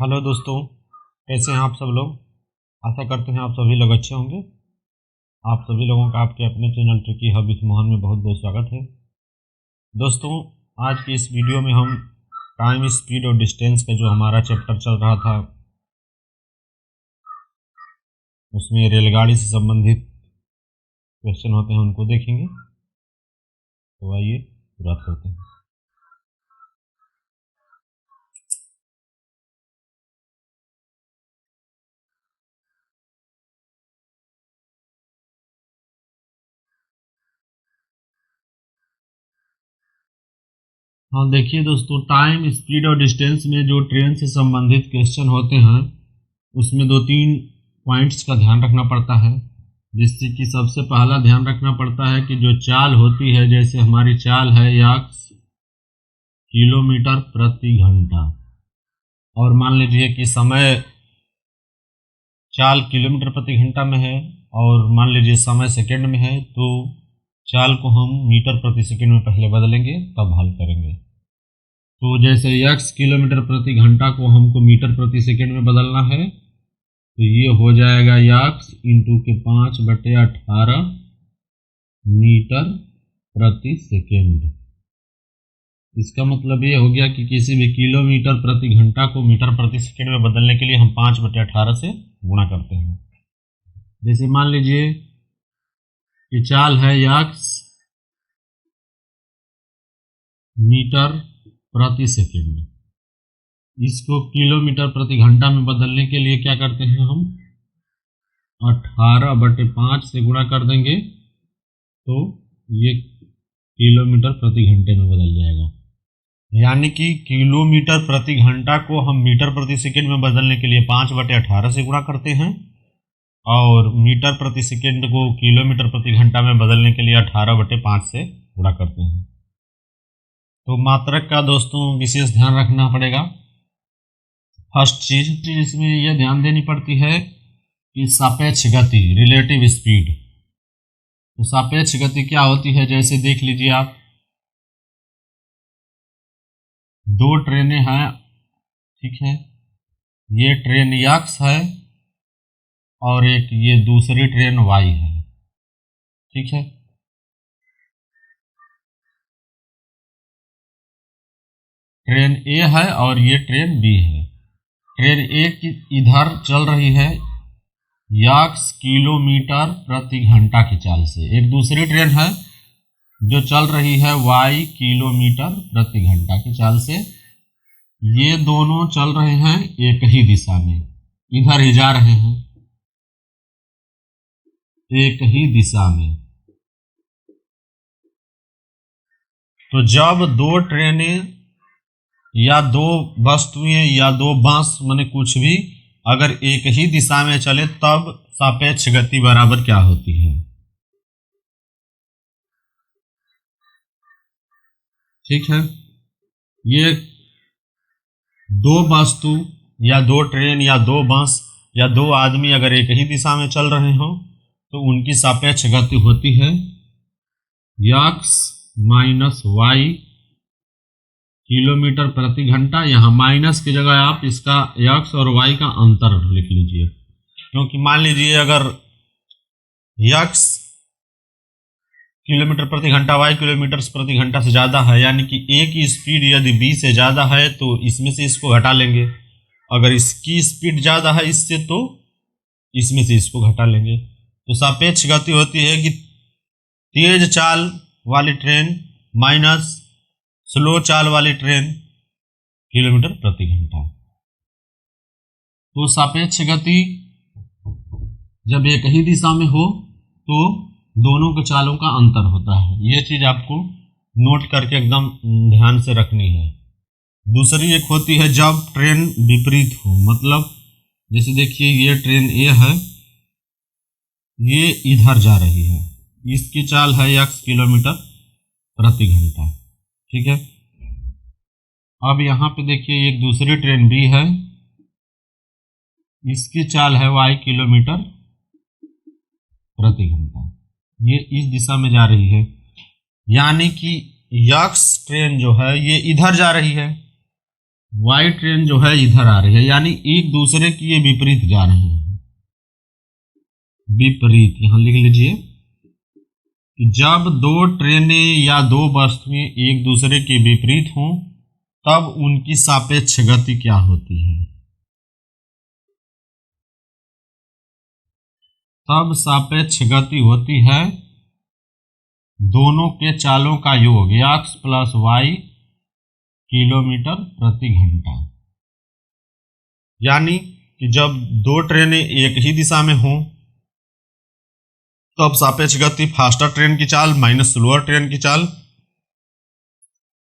Hello दोस्तों, कैसे हैं आप सब लोग। आशा करते हैं आप सभी लोग अच्छे होंगे। आप सभी लोगों का आपके अपने चैनल ट्रिकी हॉबीज मोहन में बहुत बहुत स्वागत है। दोस्तों, आज की इस वीडियो में हम टाइम, स्पीड और डिस्टेंस का जो हमारा चैप्टर चल रहा था उसमें रेलगाड़ी से संबंधित क्वेश्चन होते हैं उनको देखेंगे। तो आइए शुरुआत करते हैं। हाँ देखिए दोस्तों, टाइम, स्पीड और डिस्टेंस में जो ट्रेन से संबंधित क्वेश्चन होते हैं उसमें दो तीन पॉइंट्स का ध्यान रखना पड़ता है। जिससे कि सबसे पहला ध्यान रखना पड़ता है कि जो चाल होती है, जैसे हमारी चाल है याक्स किलोमीटर प्रति घंटा, और मान लीजिए कि समय चाल किलोमीटर प्रति घंटा में है और मान लीजिए समय सेकंड में है, तो चाल को हम मीटर प्रति सेकंड में पहले बदलेंगे तब हल करेंगे। तो जैसे x किलोमीटर प्रति घंटा को हमको मीटर प्रति सेकंड में बदलना है, तो ये हो जाएगा x इंटू के 5/18 मीटर प्रति सेकंड। इसका मतलब ये हो गया कि किसी भी किलोमीटर प्रति घंटा को मीटर प्रति सेकंड में बदलने के लिए हम 5/18 से गुणा करते हैं। जैसे मान लीजिए कि चाल है x मीटर प्रति सेकंड, इसको किलोमीटर प्रति घंटा में बदलने के लिए क्या करते हैं, हम 18/5 से गुणा कर देंगे तो ये किलोमीटर प्रति घंटे में बदल जाएगा। यानी कि किलोमीटर प्रति घंटा को हम मीटर प्रति सेकंड में बदलने के लिए 5/18 से गुणा करते हैं और मीटर प्रति सेकंड को किलोमीटर प्रति घंटा में बदलने के लिए 18/5 से गुणा करते हैं। तो मात्रक का दोस्तों विशेष ध्यान रखना पड़ेगा। फर्स्ट चीज इसमें यह ध्यान देनी पड़ती है कि सापेक्ष गति, रिलेटिव स्पीड। तो सापेक्ष गति क्या होती है, जैसे देख लीजिए आप, दो ट्रेनें हैं, ठीक है, ये ट्रेन x है और एक ये दूसरी ट्रेन y है, ठीक है। ट्रेन A है और ये ट्रेन B है। ट्रेन A की इधर चल रही है x किलोमीटर प्रति घंटा की चाल से, एक दूसरी ट्रेन है जो चल रही है y किलोमीटर प्रति घंटा की चाल से। ये दोनों चल रहे हैं एक ही दिशा में, इधर ही जा रहे हैं, एक ही दिशा में। तो जब दो ट्रेनें या दो वस्तुएं या दो बस माने कुछ भी अगर एक ही दिशा में चले तब सापेक्ष गति बराबर क्या होती है, ठीक है। ये दो वस्तु या दो ट्रेन या दो बस या दो आदमी अगर एक ही दिशा में चल रहे हो तो उनकी सापेक्ष गति होती है x माइनस वाई किलोमीटर प्रति घंटा। यहाँ माइनस की जगह आप इसका x और y का अंतर लिख लीजिए, क्योंकि मान लीजिए अगर x किलोमीटर प्रति घंटा y किलोमीटर प्रति घंटा से ज़्यादा है, यानी कि a की स्पीड यदि b से ज़्यादा है तो इसमें से इसको घटा लेंगे। अगर इसकी स्पीड ज़्यादा है इससे तो इसमें से इसको घटा लेंगे। तो सापेक्ष गति होती है कि तेज चाल वाली ट्रेन माइनस स्लो चाल वाली ट्रेन किलोमीटर प्रति घंटा। तो सापेक्ष गति जब एक ही दिशा में हो तो दोनों के चालों का अंतर होता है। ये चीज आपको नोट करके एकदम ध्यान से रखनी है। दूसरी एक होती है जब ट्रेन विपरीत हो, मतलब जैसे देखिए ये ट्रेन A है, ये इधर जा रही है, इसकी चाल है x किलोमीटर प्रति घंटा, ठीक है। अब यहाँ पे देखिए एक दूसरी ट्रेन B है, इसकी चाल है y किलोमीटर प्रति घंटा, ये इस दिशा में जा रही है। यानी कि x ट्रेन जो है ये इधर जा रही है, वाई ट्रेन जो है इधर आ रही है, यानी एक दूसरे की ये विपरीत जा रहे हैं। विपरीत यहां लिख लीजिए कि जब दो ट्रेनें या दो वस्तुएं एक दूसरे के विपरीत हों तब उनकी सापेक्ष गति क्या होती है। तब सापेक्ष गति होती है दोनों के चालों का योग x प्लस वाई किलोमीटर प्रति घंटा। यानी कि जब दो ट्रेनें एक ही दिशा में हों तब सापेक्ष गति फास्टर ट्रेन की चाल माइनस स्लोअर ट्रेन की चाल,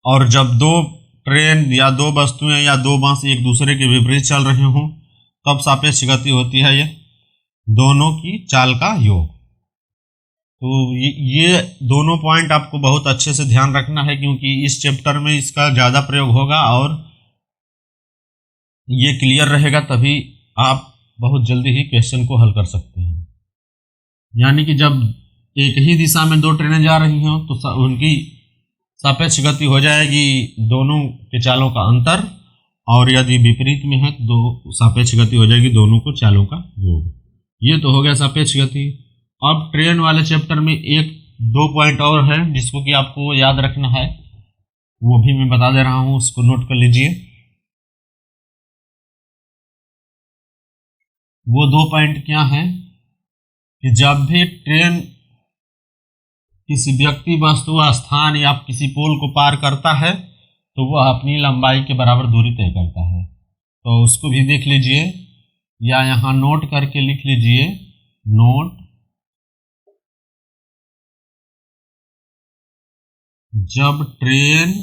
और जब दो ट्रेन या दो वस्तुएं या दो बस एक दूसरे के विपरीत चल रहे हों तब सापेक्ष गति होती है ये दोनों की चाल का योग। तो ये दोनों पॉइंट आपको बहुत अच्छे से ध्यान रखना है, क्योंकि इस चैप्टर में इसका ज़्यादा प्रयोग होगा और ये क्लियर रहेगा, तभी आप बहुत जल्दी ही क्वेश्चन को हल कर सकते हैं। यानी कि जब एक ही दिशा में दो ट्रेनें जा रही हों तो उनकी सापेक्ष गति हो जाएगी दोनों के चालों का अंतर, और यदि विपरीत में है तो सापेक्ष गति हो जाएगी दोनों को चालों का योग। ये तो हो गया सापेक्ष गति। अब ट्रेन वाले चैप्टर में एक दो पॉइंट और है जिसको कि आपको याद रखना है, वो भी मैं बता दे रहा हूं, उसको नोट कर लीजिए। वो दो पॉइंट क्या है कि जब भी ट्रेन किसी व्यक्ति वस्तु स्थान या किसी पोल को पार करता है तो वह अपनी लंबाई के बराबर दूरी तय करता है। तो उसको भी देख लीजिए या यहाँ नोट करके लिख लीजिए, नोट जब ट्रेन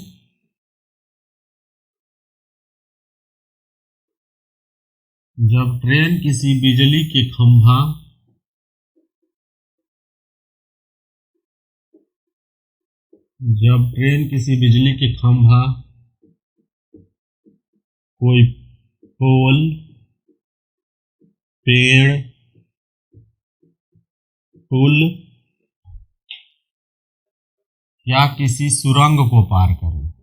किसी बिजली के खंभा कोई पोल, पेड़, पुल या किसी सुरंग को पार करे,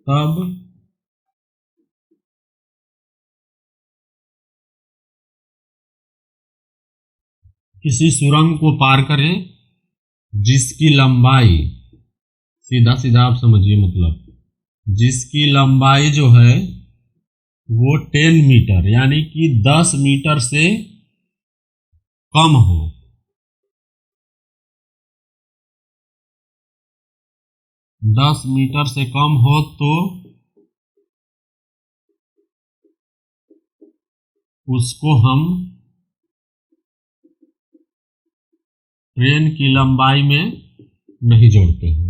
तब किसी सुरंग को पार करे जिसकी लंबाई, सीधा सीधा आप समझिए, मतलब जिसकी लंबाई जो है वो 10 मीटर यानी कि 10 मीटर से कम हो। 10 मीटर से कम हो तो उसको हम ट्रेन की लंबाई में नहीं जोड़ते हैं।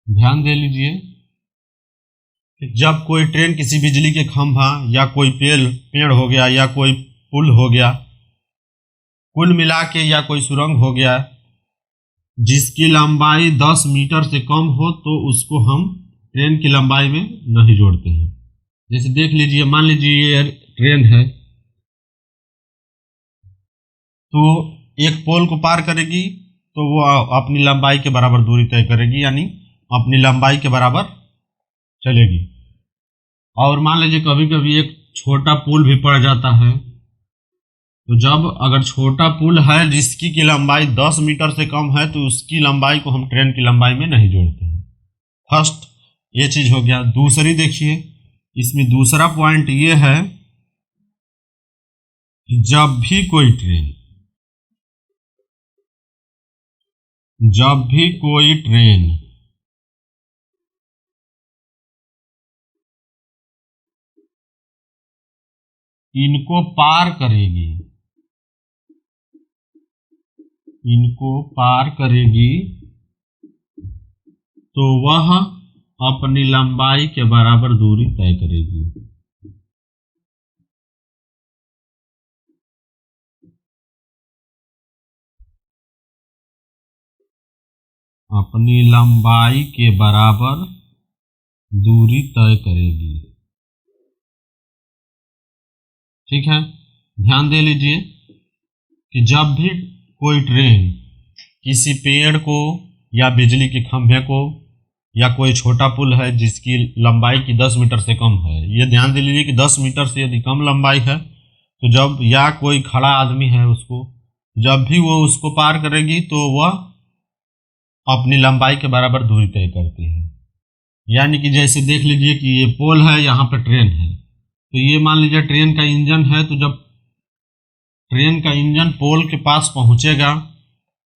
ध्यान दे लीजिए कि जब कोई ट्रेन किसी बिजली के खंभा या कोई पेड़ हो गया या कोई पुल हो गया, कुल मिला के या कोई सुरंग हो गया जिसकी लंबाई 10 मीटर से कम हो तो उसको हम ट्रेन की लंबाई में नहीं जोड़ते हैं। जैसे देख लीजिए, मान लीजिए ये ट्रेन है तो एक पोल को पार करेगी तो वो अपनी लंबाई के बराबर दूरी तय करेगी, यानी अपनी लंबाई के बराबर चलेगी। और मान लीजिए कभी कभी एक छोटा पुल भी पड़ जाता है, तो जब अगर छोटा पुल है जिसकी की लंबाई 10 मीटर से कम है तो उसकी लंबाई को हम ट्रेन की लंबाई में नहीं जोड़ते हैं। फर्स्ट ये चीज हो गया। दूसरी देखिए, इसमें दूसरा पॉइंट ये है कि जब भी कोई ट्रेन इनको पार करेगी तो वह अपनी लंबाई के बराबर दूरी तय करेगी। अपनी लंबाई के बराबर दूरी तय करेगी। ठीक है, ध्यान दे लीजिए कि जब भी कोई ट्रेन किसी पेड़ को या बिजली के खंभे को या कोई छोटा पुल है जिसकी लंबाई की 10 मीटर से कम है, ये ध्यान दे लीजिए कि 10 मीटर से यदि कम लंबाई है तो जब या कोई खड़ा आदमी है उसको जब भी वो उसको पार करेगी तो वह अपनी लंबाई के बराबर दूरी तय करती है। यानी कि जैसे देख लीजिए कि ये पोल है, यहाँ पर ट्रेन है, तो ये मान लीजिए ट्रेन का इंजन है, तो जब ट्रेन का इंजन पोल के पास पहुंचेगा,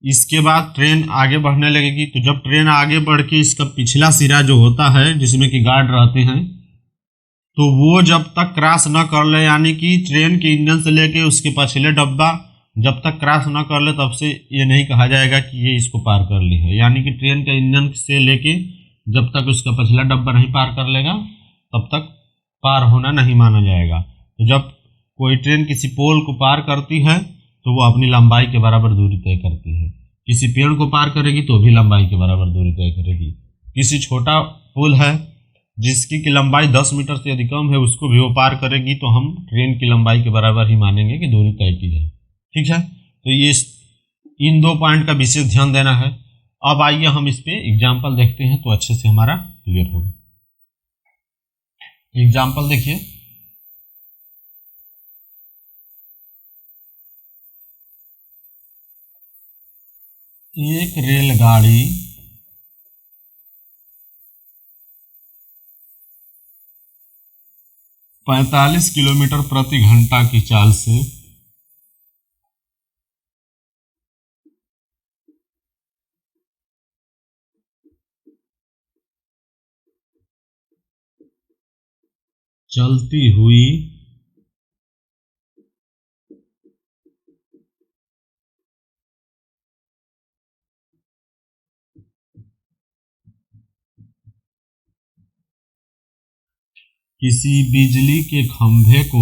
इसके बाद ट्रेन आगे बढ़ने लगेगी, तो जब ट्रेन आगे बढ़ के इसका पिछला सिरा जो होता है जिसमें कि गार्ड रहते हैं, तो वो जब तक क्रॉस न कर ले, यानी कि ट्रेन के इंजन से लेके उसके पछले डब्बा जब तक क्रॉस न कर ले तब से ये नहीं कहा जाएगा कि ये इसको पार कर ली है। यानी कि ट्रेन के इंजन से लेके जब तक उसका पछला डब्बा नहीं पार कर लेगा तब तक पार होना नहीं माना जाएगा। तो जब कोई ट्रेन किसी पोल को पार करती है तो वो अपनी लंबाई के बराबर दूरी तय करती है। किसी पेड़ को पार करेगी तो भी लंबाई के बराबर दूरी तय करेगी। किसी छोटा पुल है जिसकी की लंबाई 10 मीटर से यदि कम है, उसको भी वो पार करेगी तो हम ट्रेन की लंबाई के बराबर ही मानेंगे कि दूरी तय की है। ठीक है, तो ये इन दो पॉइंट का विशेष ध्यान देना है। अब आइए हम इस पे एग्जाम्पल देखते हैं तो अच्छे से हमारा क्लियर होगा। एग्जाम्पल देखिए, एक रेलगाड़ी 45 किलोमीटर प्रति घंटा की चाल से चलती हुई किसी बिजली के खंभे को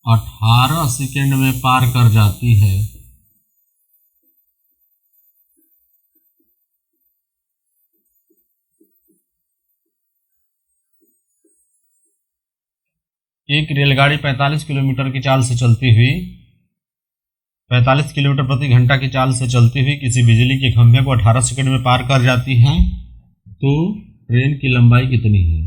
18 सेकेंड में पार कर जाती है, एक रेलगाड़ी 45 किलोमीटर की चाल से चलती हुई 45 किलोमीटर प्रति घंटा की चाल से चलती हुई किसी बिजली के खंभे को 18 सेकंड में पार कर जाती है, तो ट्रेन की लंबाई कितनी है?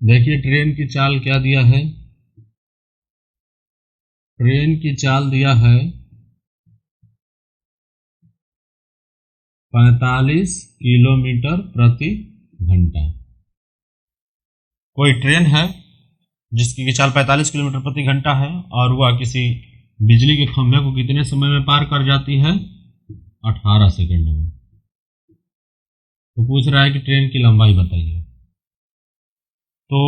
देखिए ट्रेन की चाल क्या दिया है, ट्रेन की चाल दिया है 45 किलोमीटर प्रति घंटा। कोई ट्रेन है जिसकी की चाल 45 किलोमीटर प्रति घंटा है और वह किसी बिजली के खंभे को कितने समय में पार कर जाती है? 18 सेकंड में। तो पूछ रहा है कि ट्रेन की लंबाई बताइए। तो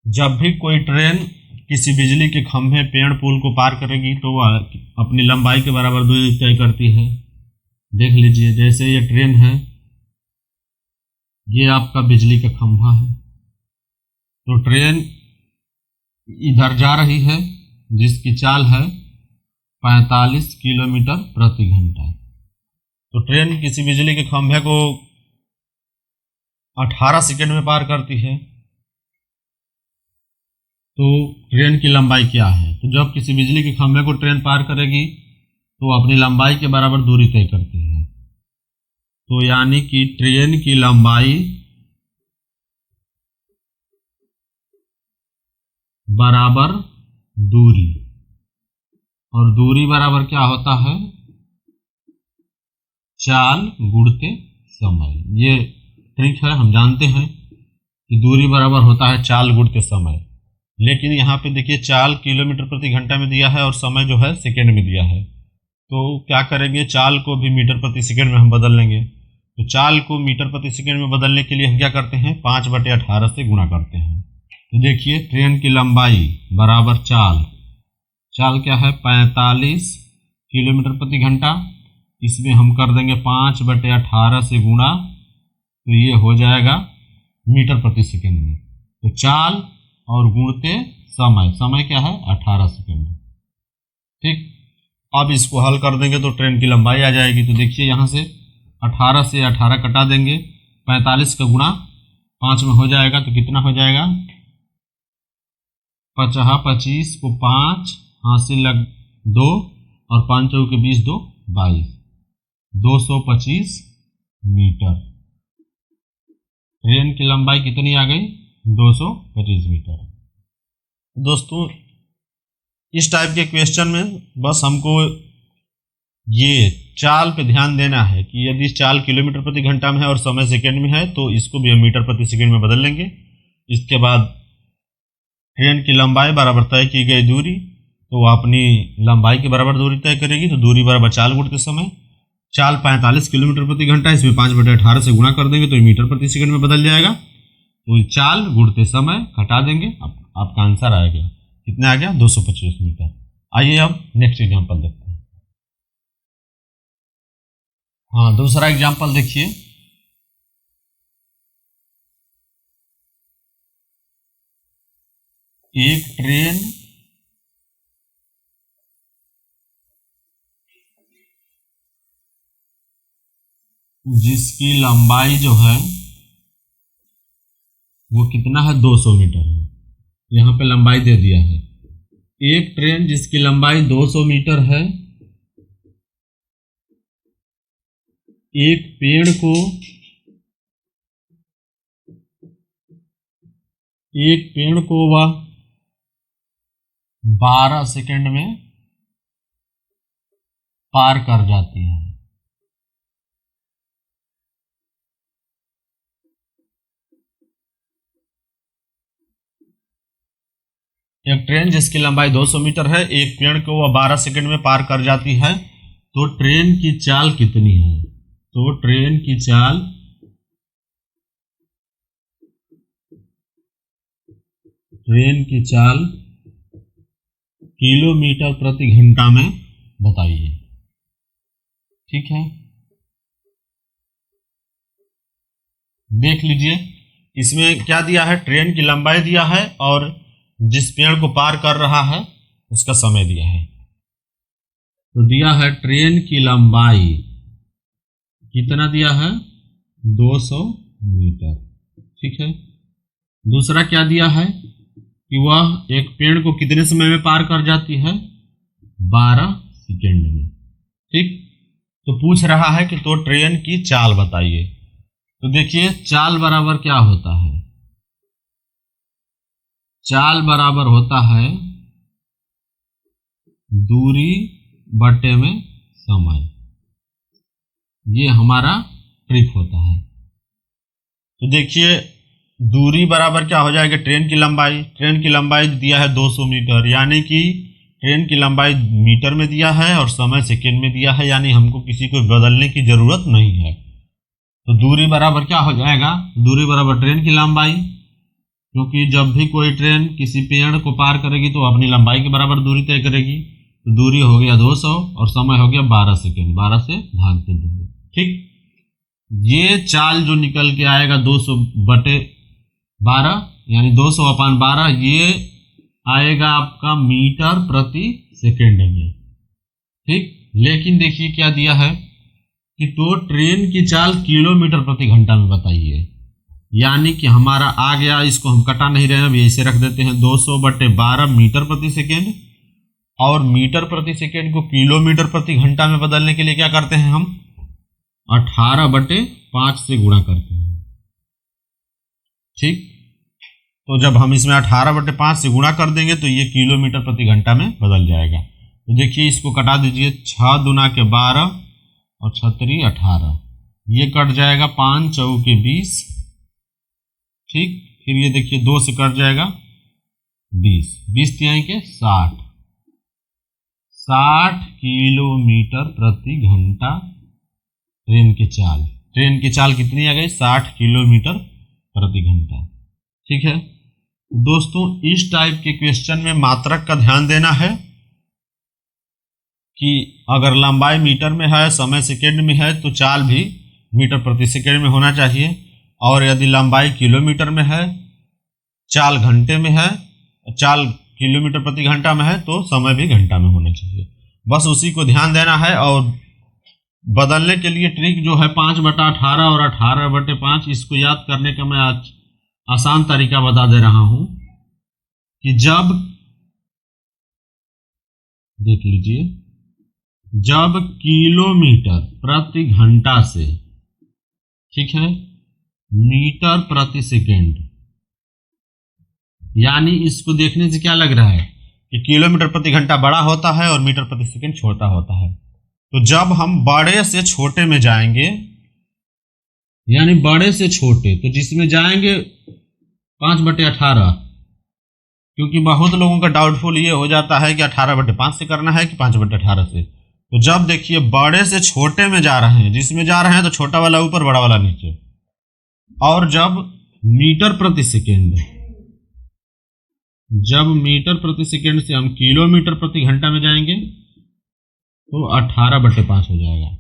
जब भी कोई ट्रेन किसी बिजली के खंभे, पेड़, पुल को पार करेगी तो वह अपनी लंबाई के बराबर दूरी तय करती है। देख लीजिए, जैसे ये ट्रेन है, ये आपका बिजली का खंभा है, तो ट्रेन इधर जा रही है जिसकी चाल है 45 किलोमीटर प्रति घंटा। तो ट्रेन किसी बिजली के खंभे को 18 सेकंड में पार करती है, तो ट्रेन की लंबाई क्या है? तो जब किसी बिजली के खंभे को ट्रेन पार करेगी तो अपनी लंबाई के बराबर दूरी तय करती है। तो यानी कि ट्रेन की लंबाई बराबर दूरी, और दूरी बराबर क्या होता है? चाल गुणते समय। ये ट्रिक है, हम जानते हैं कि दूरी बराबर होता है चाल गुणते समय, लेकिन यहाँ पे देखिए चाल किलोमीटर प्रति घंटा में दिया है और समय जो है सेकेंड में दिया है। तो क्या करेंगे, चाल को भी मीटर प्रति सेकेंड में हम बदल लेंगे। तो चाल को मीटर प्रति सेकेंड में बदलने के लिए हम क्या करते हैं, 5/18 से गुणा करते हैं। तो देखिए ट्रेन की लंबाई बराबर चाल, चाल क्या है 45 किलोमीटर प्रति घंटा, इसमें हम कर देंगे 5/18 से गुणा, तो ये हो जाएगा मीटर प्रति सेकेंड में। तो चाल और गुणते समय, समय क्या है 18 सेकेंड। ठीक, अब इसको हल कर देंगे तो ट्रेन की लंबाई आ जाएगी। तो देखिए यहाँ से 18 से 18 कटा देंगे, 45 का गुणा 5 में हो जाएगा, तो कितना हो जाएगा 25 को 5 हासिल लग 2 और 5 चौके 20 2 22, 225 मीटर। ट्रेन की लंबाई कितनी आ गई 225 मीटर। दोस्तों इस टाइप के क्वेश्चन में बस हमको ये चाल पे ध्यान देना है कि यदि चाल किलोमीटर प्रति घंटा में है और समय सेकंड में है तो इसको भी हम मीटर प्रति सेकंड में बदल लेंगे। इसके बाद ट्रेन की लंबाई बराबर तय की गई दूरी, तो वह अपनी लंबाई के बराबर दूरी तय करेगी, तो दूरी बराबर चाल गुणते समय। चाल 45 किलोमीटर प्रति घंटा, इसमें 5/18 से गुणा कर देंगे तो मीटर प्रति सेकंड में बदल जाएगा। तो चाल गुणते समय घटा देंगे, आपका आंसर आ गया, कितना आ गया 225 मीटर। आइए अब नेक्स्ट एग्जांपल देखते हैं। हाँ, दूसरा एग्जांपल देखिए। एक ट्रेन जिसकी लंबाई जो है वो कितना है 200 मीटर है, यहाँ पे लंबाई दे दिया है। एक ट्रेन जिसकी लंबाई 200 मीटर है, एक पेड़ को वह 12 सेकंड में पार कर जाती है। एक ट्रेन जिसकी लंबाई 200 मीटर है, एक पेड़ को वह 12 सेकंड में पार कर जाती है, तो ट्रेन की चाल कितनी है? तो ट्रेन की चाल किलोमीटर प्रति घंटा में बताइए। ठीक है, देख लीजिए इसमें क्या दिया है, ट्रेन की लंबाई दिया है और जिस पेड़ को पार कर रहा है उसका समय दिया है। तो दिया है ट्रेन की लंबाई कितना दिया है 200 मीटर। ठीक है, दूसरा क्या दिया है कि वह एक पेड़ को कितने समय में पार कर जाती है 12 सेकेंड में। ठीक, तो पूछ रहा है कि तो ट्रेन की चाल बताइए। तो देखिए चाल बराबर क्या होता है, चाल बराबर होता है दूरी बटे में समय, ये हमारा ट्रिक होता है। तो देखिए दूरी बराबर क्या हो जाएगा ट्रेन की लंबाई दिया है 200 मीटर, यानी कि ट्रेन की लंबाई मीटर में दिया है और समय सेकेंड में दिया है, यानी हमको किसी को बदलने की जरूरत नहीं है। तो दूरी बराबर क्या हो जाएगा, दूरी बराबर ट्रेन की लंबाई, क्योंकि जब भी कोई ट्रेन किसी पेड़ को पार करेगी तो अपनी लंबाई के बराबर दूरी तय करेगी। तो दूरी हो गया 200 और समय हो गया 12 सेकेंड, 12 से भाग के देंगे। ठीक, ये चाल जो निकल के आएगा 200/12 यानी 200/12, ये आएगा आपका मीटर प्रति सेकेंड में। ठीक, लेकिन देखिए क्या दिया है कि तो ट्रेन की चाल किलोमीटर प्रति घंटा में बताइए, यानी कि हमारा आ गया, इसको हम कटा नहीं रहे हैं, अभी ऐसे रख देते हैं 200/12 मीटर प्रति सेकेंड, और मीटर प्रति सेकेंड को किलोमीटर प्रति घंटा में बदलने के लिए क्या करते हैं हम 18/5 से गुणा करते हैं। ठीक, तो जब हम इसमें 18/5 से गुणा कर देंगे तो ये किलोमीटर प्रति घंटा में बदल जाएगा। तो देखिए इसको कटा दीजिए, 6 दूना के 12 और 6 त्रिक 18, ये कट जाएगा 5 चौके 20। ठीक, फिर ये देखिए 2 से कट जाएगा 20, 20 तिहाई के 60 किलोमीटर प्रति घंटा ट्रेन की चाल। ट्रेन की चाल कितनी आ गई, 60 किलोमीटर प्रति घंटा। ठीक है दोस्तों, इस टाइप के क्वेश्चन में मात्रक का ध्यान देना है कि अगर लंबाई मीटर में है, समय सेकेंड में है, तो चाल भी मीटर प्रति सेकेंड में होना चाहिए, और यदि लंबाई किलोमीटर में है, चाल घंटे में है, चाल किलोमीटर प्रति घंटा में है, तो समय भी घंटा में होना चाहिए। बस उसी को ध्यान देना है। और बदलने के लिए ट्रिक जो है 5/18 और 18/5, इसको याद करने का मैं आज आसान तरीका बता दे रहा हूं कि जब, देख लीजिए, जब किलोमीटर प्रति घंटा से, ठीक है, मीटर प्रति सेकेंड, यानी इसको देखने से क्या लग रहा है कि किलोमीटर प्रति घंटा बड़ा होता है और मीटर प्रति सेकेंड छोटा होता है। तो जब हम बड़े से छोटे में जाएंगे, यानी बड़े से छोटे, तो जिसमें जाएंगे 5/18, क्योंकि बहुत लोगों का डाउटफुल ये हो जाता है कि 18/5 से करना है कि 5/18 से। तो जब देखिए बड़े से छोटे में जा रहे हैं, जिसमें जा रहे हैं तो छोटा वाला ऊपर बड़ा वाला नीचे, और जब मीटर प्रति सेकेंड, जब मीटर प्रति सेकेंड से हम किलोमीटर प्रति घंटा में जाएंगे तो 18/5 हो जाएगा।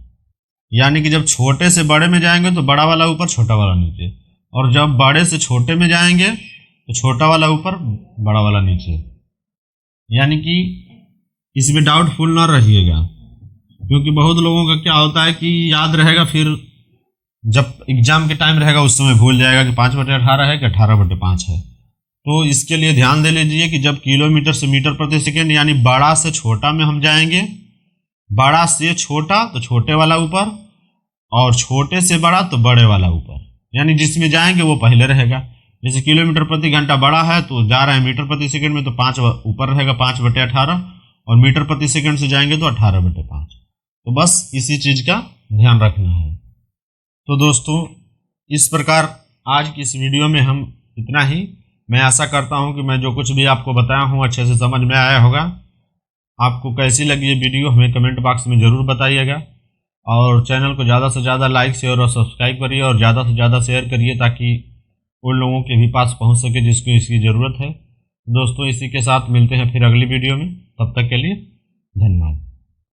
यानी कि जब छोटे से बड़े में जाएंगे तो बड़ा वाला ऊपर छोटा वाला नीचे, और जब बड़े से छोटे में जाएंगे तो छोटा वाला ऊपर बड़ा वाला नीचे। यानी कि इसमें डाउटफुल ना रहिएगा, क्योंकि बहुत लोगों का क्या होता है कि याद रहेगा, फिर जब एग्जाम के टाइम रहेगा उस समय भूल जाएगा कि 5/18 है कि 18/5 है। तो इसके लिए ध्यान दे लीजिए कि जब किलोमीटर से मीटर प्रति सेकेंड, यानी बड़ा से छोटा में हम जाएंगे, बड़ा से छोटा तो छोटे वाला ऊपर, और छोटे से बड़ा तो बड़े वाला ऊपर, यानी जिसमें जाएंगे वो पहले रहेगा। जैसे किलोमीटर प्रति घंटा बड़ा है तो जा रहे हैं मीटर प्रति सेकंड में, तो 5 ऊपर रहेगा, 5/18, और मीटर प्रति सेकंड से जाएंगे तो 18/5। तो बस इसी चीज का ध्यान रखना है। तो दोस्तों, इस प्रकार आज की इस वीडियो में हम इतना ही। मैं आशा करता हूं कि मैं जो कुछ भी आपको बताया हूं अच्छे से समझ में आया होगा। आपको कैसी लगी ये वीडियो हमें कमेंट बॉक्स में ज़रूर बताइएगा, और चैनल को ज़्यादा से ज़्यादा लाइक, शेयर और सब्सक्राइब करिए, और ज़्यादा से ज़्यादा शेयर करिए ताकि उन लोगों के भी पास पहुंच सके जिसको इसकी ज़रूरत है। दोस्तों, इसी के साथ मिलते हैं फिर अगली वीडियो में। तब तक के लिए धन्यवाद।